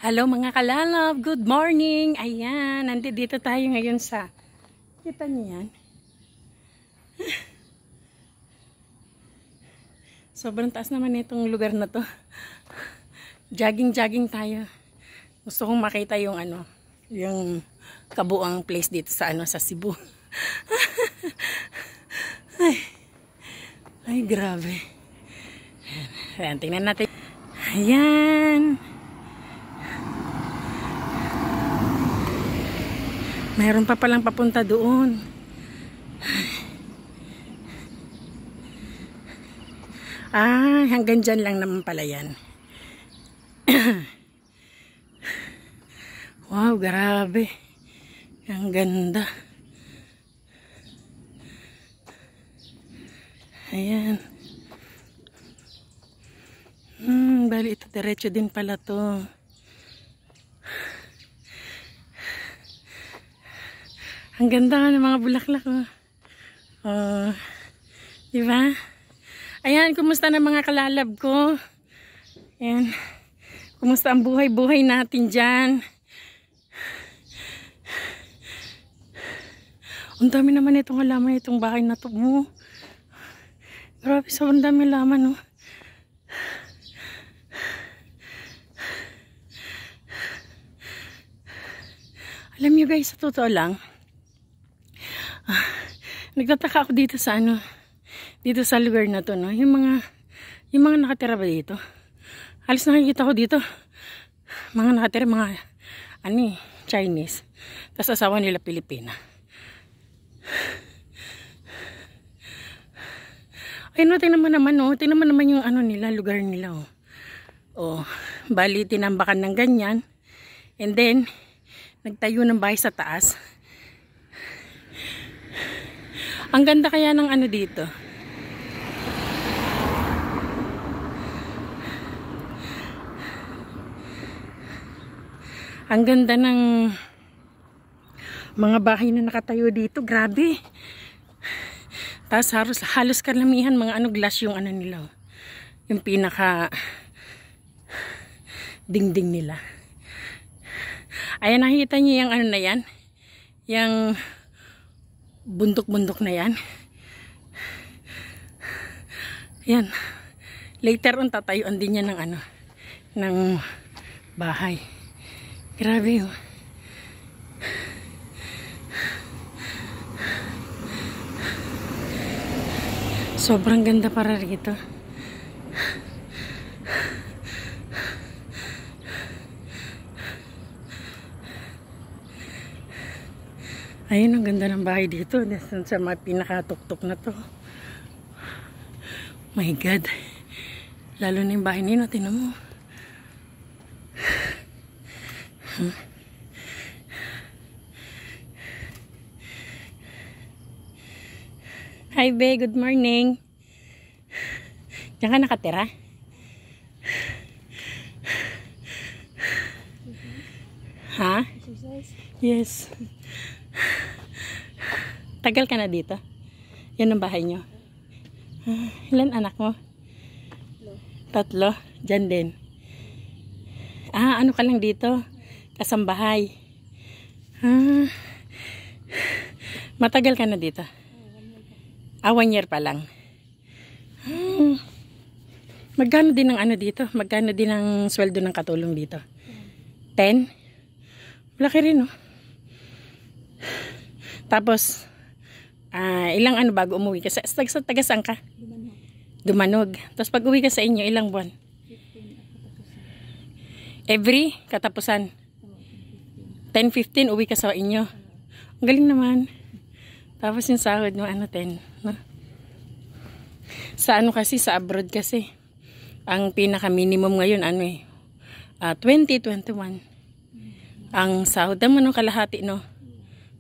Hello mga kalalab, good morning. Ayan, nandito tayo ngayon sa, kita niyo yan? Sobrang taas naman itong lugar na to. Jogging tayo. Gusto kong makita yung yung kabuang place dito sa sa Cebu. Ay, grabe. Ayan, tingnan natin. Ayan. Mayroon pa palang papunta doon. Hanggang dyan lang naman pala yan. Wow, grabe. Ang ganda. Ayan. Bali ito, diretso din pala to. Ang ganda ng mga bulaklak, oh. Diba? Ayan, kumusta na mga kalalab ko? Ayan. Kumusta ang buhay-buhay natin dyan? Ang dami naman itong halaman, itong bahay na to mo. Grabe, sobrang dami halaman, oh. Alam nyo guys, sa totoo lang, nagtataka ako dito sa dito sa lugar na to, no? Yung mga nakatira ba dito? Halos nakikita ko dito mga nakatira, mga Chinese, tapos asawa nila Pilipina. Ay no, tingnan mo naman, oh. Tingnan mo naman yung nila, lugar nila, oh. Oh, bali tinambakan ng ganyan, and then nagtayo ng bahay sa taas. Ang ganda kaya ng dito. Ang ganda ng mga bahay na nakatayo dito. Grabe. Tapos halos karamihan mga glass yung nila. Yung pinaka dingding nila. Ayan, nakikita niyo yung na yan? Yung bundok-bundok na yan. Yan. Later on tatayuan din yan ng ng bahay. Grabe, oh. Sobrang ganda para rito. Ayun, ang ganda ng bahay dito. Sa mga pinakatuktok na to. My God. Lalo na yung bahay nino. Tingnan mo. Hi, Be. Good morning. Diyan ka nakatira? Ha? Yes. Tagal ka na dito? Yan ang bahay nyo? Ilan anak mo? 3. Diyan din. Ano ka lang dito? Kasambahay. Matagal ka na dito? 1 year pa lang. Magkano din ang dito? Magkano din ang sweldo ng katulong dito? 10? Malaki rin, no? Tapos, ilang bago umuwi ka? Taga saan ka? Dumanog. Tapos pag uwi ka sa inyo, ilang buwan? Every katapusan? 10-15 uwi ka sa inyo. Ang galing naman. Tapos yung sahod mo, 10. No? Sa kasi, sa abroad kasi, ang pinaka minimum ngayon, 20-21. Ang sahod naman ng kalahati, no?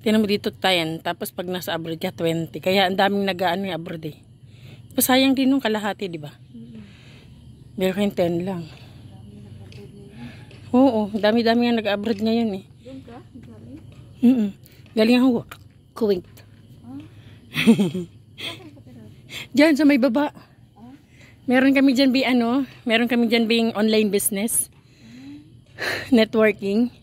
Tinan mo dito 10. Tapos pag nasa abroad ka, 20. Kaya ang daming yung abroad, eh. Tapos sayang din nung kalahati, di ba? Meron kayong 10 lang. Oo, dami-dami nga nag-abroad ngayon, eh. Doon ka? Galing ako, Kuwait. Diyan sa may baba. Meron kami dyan meron kami dyan online business. Networking.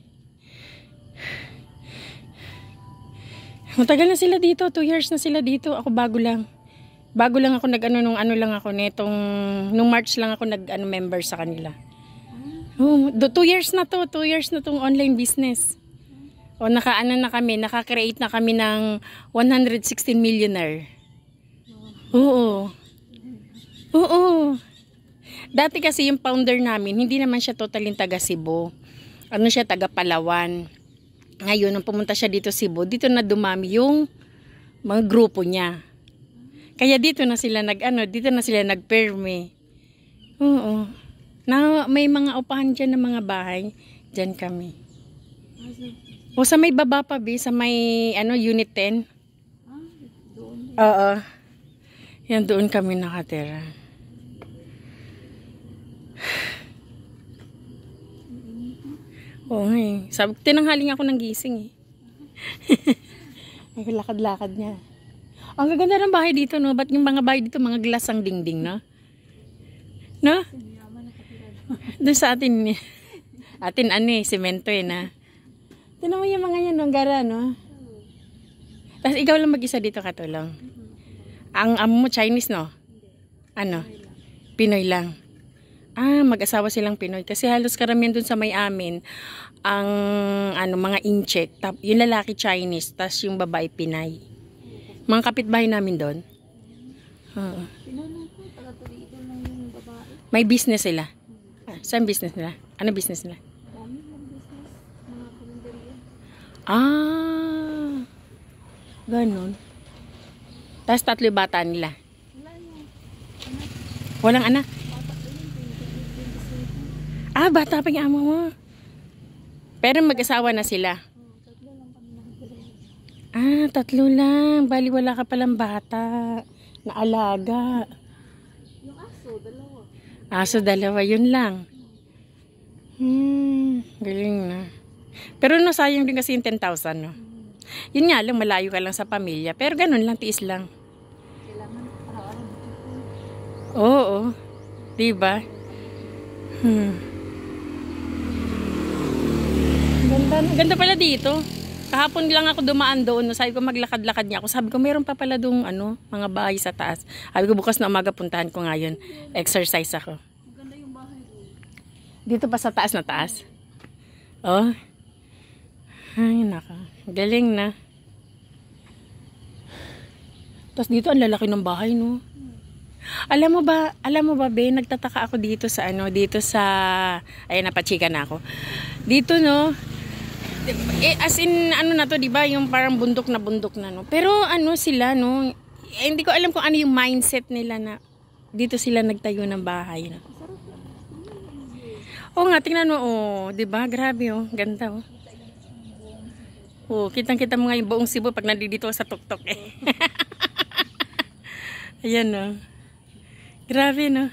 Matagal na sila dito. 2 years na sila dito. Ako bago lang. Bago lang ako nung ano lang ako netong nung March lang ako member sa kanila. 2 years na to. 2 years na tong online business. O naka-create na kami ng 116 millionaire. Oo. Oo. Dati kasi yung founder namin, hindi naman siya totaling taga Cebu. Ano siya, taga Palawan. Ngayon, nung pumunta siya dito Cebu, dito na dumami yung mga grupo niya. Kaya dito na sila nagperme. Oo. Na may mga upahan dyan ng mga bahay, dyan kami. O sa may baba pa sa may unit 10. Oo. Yan doon kami nakatira. Oo nga eh. Sabi, tinanghaling ako ng gising eh. Ang lakad-lakad niya. Ang gaganda ng bahay dito, no? Ba't yung mga bahay dito, mga glass ang dingding, no? No? Doon sa atin, semento eh, na. Tinan mo yung mga yan, no? Gara, no? Tapos ikaw lang mag-isa dito katulong. Ang amo mo, Chinese, no? Ano? Pinoy lang. Mag-asawa silang Pinoy. Kasi halos karamihan dun sa may amin, ang mga incheck. Yung lalaki Chinese, tas yung babae Pinay. Mga kapitbahay namin doon. May business sila. Saan business nila? Ano business nila? Ganon. Tas 3 bata nila. Walang anak? Bata pa yung amo mo. Pero mag-asawa na sila. 3 lang. Bali wala ka palang bata na alaga. Yung dalawa. Dalawa. Yun lang. Galing na. Pero sayang din kasi yung 10,000, no? Yun nga lang, malayo ka lang sa pamilya. Pero ganun lang, tiis lang. Kailangan araw-araw. Oo. Diba? Ganda pala dito. Kahapon lang ako dumaan doon. Sabi ko maglakad-lakad niya ako. Sabi ko meron pa pala doon mga bahay sa taas. Sabi ko bukas na umaga puntahan ko ngayon. Exercise ako. Maganda yung bahay doon. Dito pa sa taas na taas. Oh. Ay naka. Galing na. Tapos dito ang lalaki ng bahay, no? Alam mo ba, be, nagtataka ako dito sa ayun, napachika na ako. Dito, no? As in, na to, diba? Yung parang bundok na, no? Pero sila, no? Hindi ko alam kung ano yung mindset nila na dito sila nagtayo ng bahay, no? Oo nga, tingnan mo, diba? Grabe, ganda, kitang-kita mo nga yung buong Cebu pag nandito sa tuktok, eh. Ayan, no? Grabe, no?